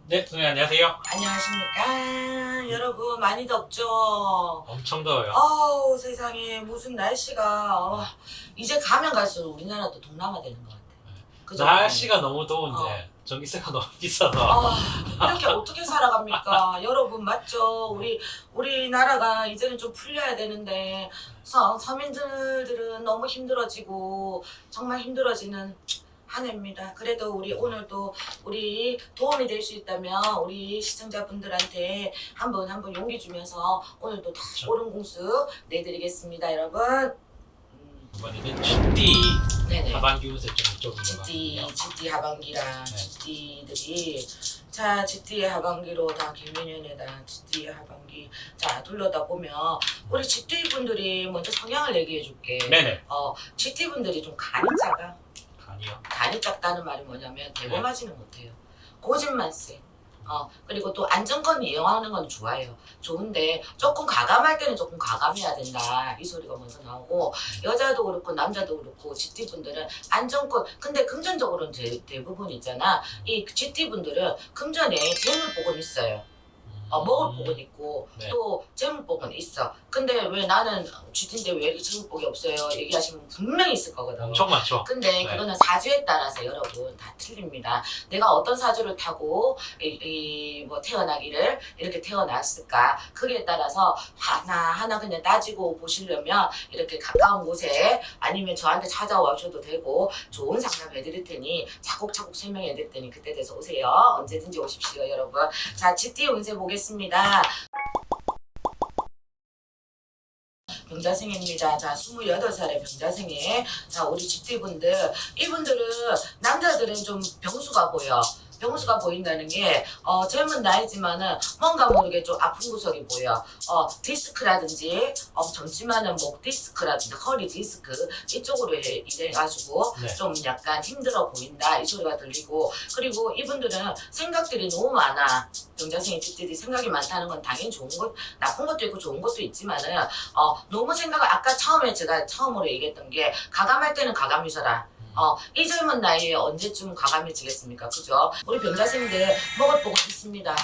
네, 선생님 안녕하세요. 안녕하십니까. 여러분, 많이 덥죠? 엄청 더워요. 어우, 세상에, 무슨 날씨가. 이제 가면 갈수록 우리나라도 동남아 되는 것 같아. 그죠? 날씨가 너무 더운데 전기세가 너무 비싸서 이렇게 어떻게 살아갑니까? 여러분, 맞죠? 우리나라가 이제는 좀 풀려야 되는데, 서민들은 너무 힘들어지고, 정말 힘들어지는 한 해입니다. 그래도 우리 오늘도 우리 도움이 될 수 있다면 우리 시청자분들한테 한번 용기 주면서 오늘도 다 옳은 공수 내드리겠습니다, 여러분. 이번에는 GT 네네. 하반기 운세 좀 이쪽으로 GT 하반기랑 네. GT들이 자 GT의 하반기로 다 개면연에다 GT의 하반기 자 둘러다 보면 우리 GT 분들이 먼저 성향을 얘기해 줄게. 네네. GT 분들이 좀 간이 작아. 아니요. 간이 작다는 말이 뭐냐면 대범하지는 못해요. 고집만 세. 그리고 또 안정권을 이용하는 건 좋아요. 좋은데 조금 과감할 때는 조금 과감해야 된다. 이 소리가 먼저 나오고 여자도 그렇고 남자도 그렇고 GT분들은 안정권 근데 금전적으로는 대부분 있잖아. 이 GT분들은 금전에 재물복은 있어요. 먹을 복은 있고 네. 또 재물복은 있어. 근데 왜 나는 GT인데 왜 이렇게 재물복이 없어요? 얘기하시면 분명히 있을 거거든. 엄청 많죠. 근데 네. 그거는 사주에 따라서 여러분 다 틀립니다. 내가 어떤 사주를 타고 뭐 태어나기를 이렇게 태어났을까 그게 따라서 하나하나 그냥 따지고 보시려면 이렇게 가까운 곳에 아니면 저한테 찾아와셔도 되고 좋은 상담 해드릴 테니 차곡차곡 설명해 드릴 테니 그때 돼서 오세요. 언제든지 오십시오 여러분. 자 GT 운세 보겠습니다. 병자생입니다. 자, 28살의 병자생에 자, 우리 GT분들 이분들은 남자들은 좀 병수가 보여. 병수가 보인다는 게 젊은 나이지만은 뭔가 모르게 좀 아픈 구석이 보여. 디스크라든지 젊지만은 목 디스크라든지 허리 디스크 이쪽으로 이래가지고 네. 좀 약간 힘들어 보인다 이 소리가 들리고 그리고 이분들은 생각들이 너무 많아. 병자생이 GT들이 생각이 많다는 건 당연히 좋은 것 나쁜 것도 있고 좋은 것도 있지만은 너무 생각을 아까 제가 처음으로 얘기했던 게 가감할 때는 가감이셔라. 이 젊은 나이에 언제쯤 과감해지겠습니까? 그죠? 우리 병자생들 먹을 복은 있습니다.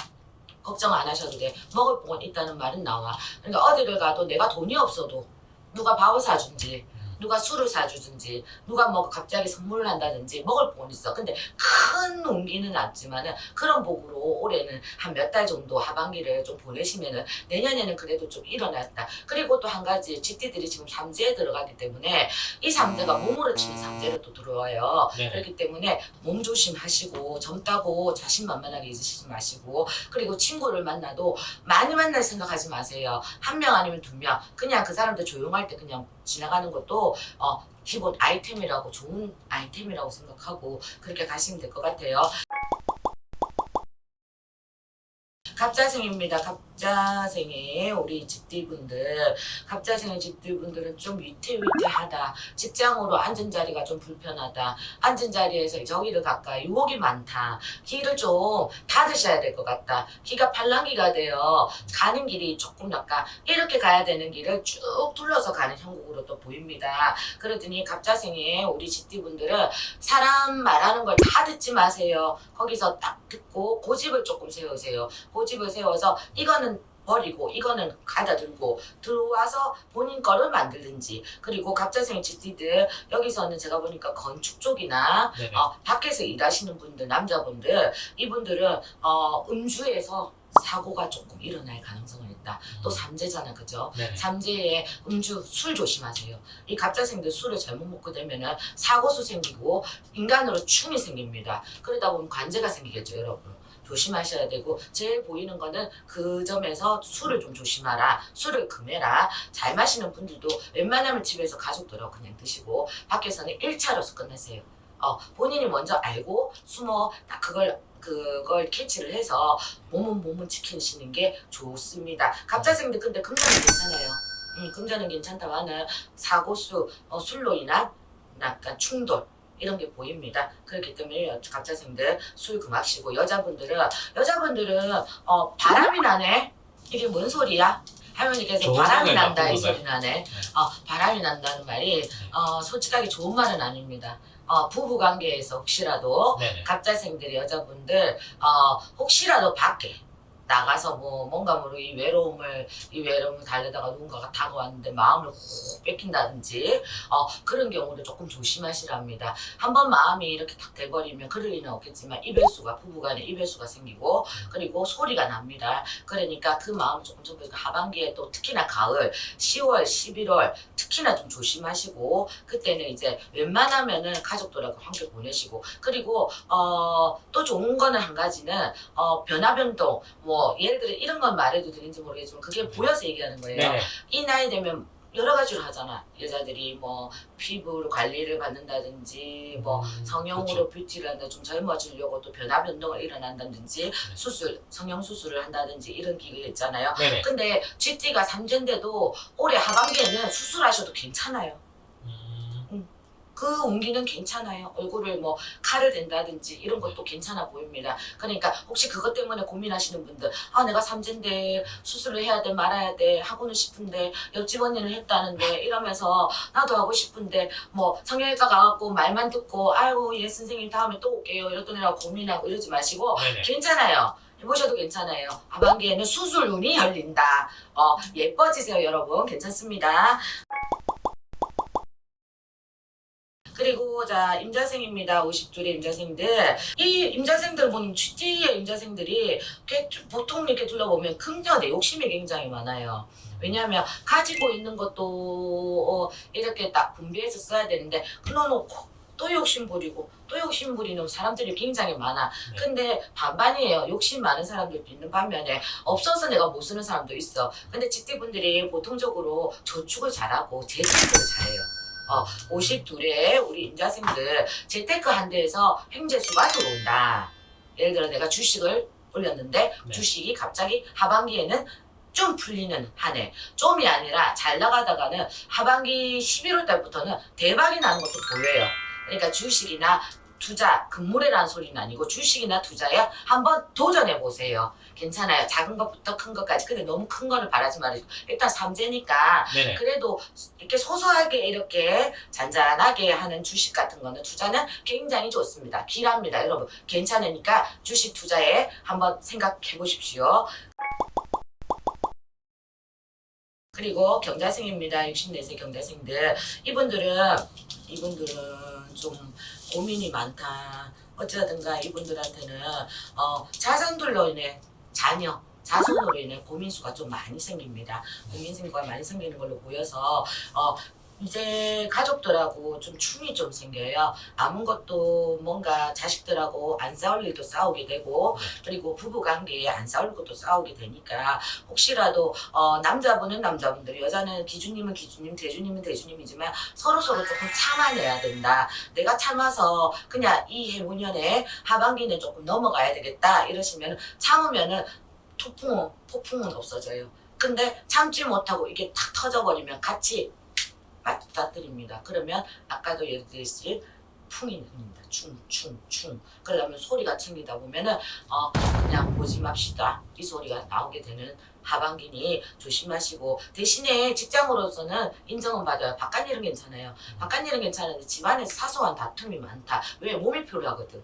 걱정 안 하셔도 돼. 먹을 복은 있다는 말은 나와. 그러니까 어디를 가도 내가 돈이 없어도 누가 밥을 사준지 누가 술을 사주든지 누가 뭐 갑자기 선물을 한다든지 먹을 복은 있어. 근데 큰 운기는 없지만은 그런 복으로 올해는 한 몇 달 정도 하반기를 좀 보내시면은 내년에는 그래도 좀 일어났다. 그리고 또 한 가지 GT들이 지금 삼재에 들어가기 때문에 이 삼재가 몸으로 치는 삼재로 또 들어와요. 네. 그렇기 때문에 몸 조심하시고 젊다고 자신만만하게 있으시지 마시고 그리고 친구를 만나도 많이 만날 생각하지 마세요. 한 명 아니면 두 명 그냥 그 사람들 조용할 때 그냥 지나가는 것도 기본 아이템이라고 좋은 아이템이라고 생각하고 그렇게 가시면 될 것 같아요. 갑자생입니다. 갑자생의 우리 GT분들 갑자생의 GT분들은 좀 위태위태하다. 직장으로 앉은 자리가 좀 불편하다. 앉은 자리에서 저기를 갈까 유혹이 많다. 길을 좀 닫으셔야 될 것 같다. 기가 팔랑기가 되어 가는 길이 조금 약간 이렇게 가야 되는 길을 쭉 둘러서 가는 형국으로 또 보입니다. 그러더니 갑자생의 우리 GT분들은 사람 말하는 걸 다 듣지 마세요. 거기서 딱 듣고 고집을 조금 세우세요. 고집을 세워서 이거는 버리고 이거는 가다 들고 들어와서 본인 거를 만들든지 그리고 갑자생의 GT들 여기서는 제가 보니까 건축 쪽이나 네네. 밖에서 일하시는 분들 남자분들 이분들은 음주에서 사고가 조금 일어날 가능성은 있다. 또 삼재잖아 그죠? 네네. 삼재에 음주 술 조심하세요. 이 갑자생들 술을 잘못 먹게 되면은 사고수 생기고 인간으로 충이 생깁니다. 그러다 보면 관제가 생기겠죠 여러분. 조심하셔야 되고 제일 보이는 거는 그 점에서 술을 좀 조심하라. 술을 금해라. 잘 마시는 분들도 웬만하면 집에서 가족들하고 그냥 드시고 밖에서는 1차로서 끝내세요. 본인이 먼저 알고 숨어 딱 그걸 캐치를 해서 몸은 지키시는 게 좋습니다. 갑자생들 근데 금전은 괜찮아요. 금전은 괜찮다마는 사고수 술로 인한 약간 충돌 이런 게 보입니다. 그렇기 때문에 갑자생들 술 그마시고 여자분들은 바람이 나네. 이게 뭔 소리야? 할머니께서 바람이 난다 이 소리 나네. 바람이 난다는 말이 솔직하게 좋은 말은 아닙니다. 부부 관계에서 혹시라도 네네. 갑자생들 여자분들 혹시라도 밖에 나가서 뭐 뭔가 모르게 이 외로움을 달래다가 누군가가 다가왔는데 마음을 훅 뺏긴다든지 그런 경우를 조금 조심하시랍니다. 한번 마음이 이렇게 탁 돼버리면 그럴 리는 없겠지만 이별수가 부부간에 이별수가 생기고 그리고 소리가 납니다. 그러니까 그 마음을 조금 접어서 하반기에 또 특히나 가을 10월 11월 특히나 좀 조심하시고 그때는 이제 웬만하면은 가족들하고 함께 보내시고 그리고 또 좋은 거는 한 가지는 변화 변동 뭐 예를 들어 이런 건 말해도 되는지 모르겠지만 그게 보여서 얘기하는 거예요. 네네. 이 나이 되면 여러 가지로 하잖아. 여자들이 뭐 피부 관리를 받는다든지 뭐 성형으로 뷰티를 한다 좀 젊어지려고 또 변화 변동을 일어난다든지 성형 수술을 한다든지 이런 기회가 있잖아요. 네네. 근데 GT가 3제인데도 올해 하반기에는 수술하셔도 괜찮아요. 그 운기는 괜찮아요. 얼굴을 뭐 칼을 댄다든지 이런 것도 괜찮아 보입니다. 그러니까 혹시 그것 때문에 고민하시는 분들 내가 3제인데 수술을 해야 돼 말아야 돼 하고는 싶은데 옆집 언니는 했다는데 이러면서 나도 하고 싶은데 뭐 성형외과 가갖고 말만 듣고 아이고 예 선생님 다음에 또 올게요 이러더니라고 고민하고 이러지 마시고 네네. 괜찮아요. 해보셔도 괜찮아요. 하반기에는 수술 운이 열린다. 예뻐지세요 여러분. 괜찮습니다. 그리고 자 임자생입니다. 50줄의 임자생들. 이 임자생들 보면 GT의 임자생들이 보통 이렇게 둘러보면 긍정의 욕심이 굉장히 많아요. 왜냐하면 가지고 있는 것도 이렇게 딱 분배해서 써야 되는데 끊어놓고 또 욕심 부리고 또 욕심 부리는 사람들이 굉장히 많아. 네. 근데 반반이에요. 욕심 많은 사람들도 있는 반면에 없어서 내가 못 쓰는 사람도 있어. 근데 GT분들이 보통적으로 저축을 잘하고 재테크를 잘해요. 52의 우리 임자생들 재테크 한 대에서 횡재수가 들어온다. 예를 들어 내가 주식을 올렸는데 네. 주식이 갑자기 하반기에는 좀 풀리는 한 해. 좀이 아니라 잘 나가다가는 하반기 11월 달부터는 대박이 나는 것도 보여요. 그러니까 주식이나 투자, 금물이라는 소리는 아니고 주식이나 투자에 한번 도전해 보세요. 괜찮아요. 작은 것부터 큰 것까지. 근데 너무 큰 거를 바라지 말아요. 일단 3제니까 네네. 그래도 이렇게 소소하게 이렇게 잔잔하게 하는 주식 같은 거는 투자는 굉장히 좋습니다. 길합니다. 여러분 괜찮으니까 주식 투자에 한번 생각해 보십시오. 그리고 경자생입니다. 64세 경자생들. 이분들은 좀 고민이 많다. 어찌라든가 이분들한테는 자손들로 인해 자손으로 인해 고민수가 좀 많이 생깁니다. 고민수가 많이 생기는 걸로 보여서 이제 가족들하고 좀 충이 좀 생겨요. 아무 것도 뭔가 자식들하고 안 싸울 일도 싸우게 되고 그리고 부부관계에 안 싸울 것도 싸우게 되니까 혹시라도 남자분은 남자분들 여자는 기준님은 기준님 대주님은 대주님이지만 서로서로 조금 참아내야 된다. 내가 참아서 그냥 이 해문년에 하반기는 조금 넘어가야 되겠다 이러시면 참으면은 폭풍은 없어져요. 근데 참지 못하고 이게 탁 터져버리면 같이 맞닥뜨립니다. 그러면 아까도 예를 들었듯이 풍이 납니다. 충. 그러면 소리가 챙기다 보면은 그냥 보지 맙시다. 이 소리가 나오게 되는 하반기니 조심하시고 대신에 직장으로서는 인정은 받아요. 바깥 일은 괜찮아요. 바깥 일은 괜찮은데 집안에서 사소한 다툼이 많다. 왜? 몸이 필요하거든.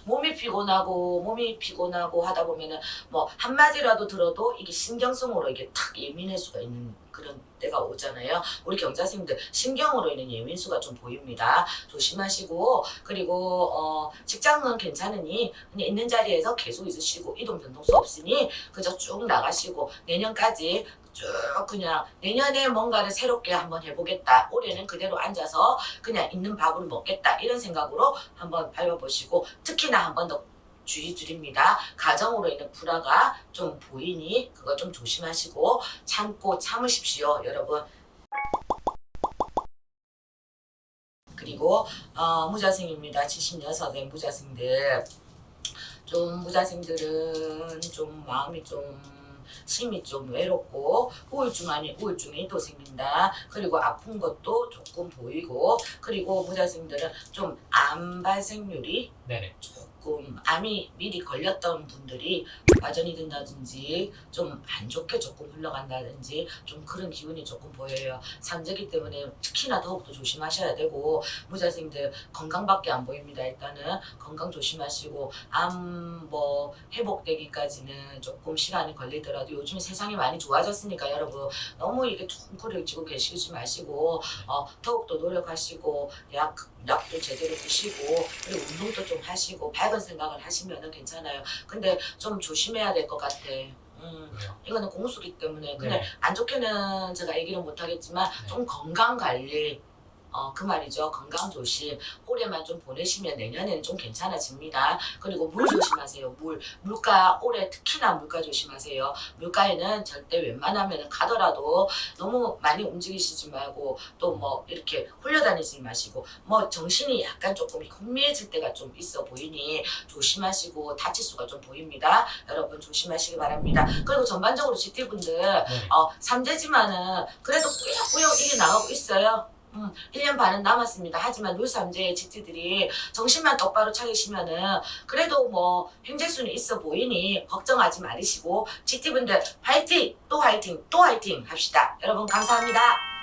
몸이 피곤하고 하다 보면은 뭐 한마디라도 들어도 이게 신경성으로 이게 탁 예민할 수가 있는 그런 때가 오잖아요. 우리 경자생들 신경으로 인한 예민수가 좀 보입니다. 조심하시고 그리고 직장은 괜찮으니 그냥 있는 자리에서 계속 있으시고 이동 변동수 없으니 그저 쭉 나가시고 내년까지 쭉 그냥 내년에 뭔가를 새롭게 한번 해보겠다. 올해는 그대로 앉아서 그냥 있는 밥을 먹겠다. 이런 생각으로 한번 밟아보시고 특히나 한 번 더 주의 드립니다. 가정으로 인한 불화가 좀 보이니 그거 좀 조심하시고 참으십시오. 여러분. 그리고 무자생입니다. 76의 무자생들. 좀 무자생들은 좀 마음이 좀 심이 좀 외롭고 우울증이 또 생긴다. 그리고 아픈 것도 조금 보이고 그리고 무자생들은 좀 암 발생률이 네네. 조금 조금 암이 미리 걸렸던 분들이 와전이 된다든지 좀 안 좋게 조금 흘러간다든지 좀 그런 기운이 조금 보여요. 삼재기 때문에 특히나 더욱더 조심하셔야 되고 무자생들 건강밖에 안 보입니다. 일단은 건강 조심하시고 암 뭐 회복되기까지는 조금 시간이 걸리더라도 요즘 세상이 많이 좋아졌으니까 여러분 너무 이게 퉁코를 쥐고 계시지 마시고 더욱더 노력하시고 약도 제대로 드시고 그리고 운동도 좀 하시고 밝은 생각을 하시면은 괜찮아요. 근데 좀 조심해야 될 것 같아. 왜요? 이거는 공수기 때문에 근데 네. 안 좋게는 제가 얘기는 못하겠지만 네. 좀 건강 관리 그 말이죠. 건강 조심. 올해만 좀 보내시면 내년에는 좀 괜찮아집니다. 그리고 물 조심하세요. 물가 올해 특히나 물가 조심하세요. 물가에는 절대 웬만하면 가더라도 너무 많이 움직이시지 말고 또 뭐 이렇게 홀려다니지 마시고 뭐 정신이 약간 조금 혼미해질 때가 좀 있어 보이니 조심하시고 다칠 수가 좀 보입니다. 여러분 조심하시기 바랍니다. 그리고 전반적으로 GT분들 네. 삼재지만은 그래도 꾸역꾸역 이게 나가고 있어요. 1년 반은 남았습니다. 하지만 룰삼재의 GT들이 정신만 똑바로 차리시면은 그래도 뭐 행재수는 있어 보이니 걱정하지 말으시고 GT분들 화이팅! 또 화이팅! 또 화이팅! 합시다. 여러분 감사합니다.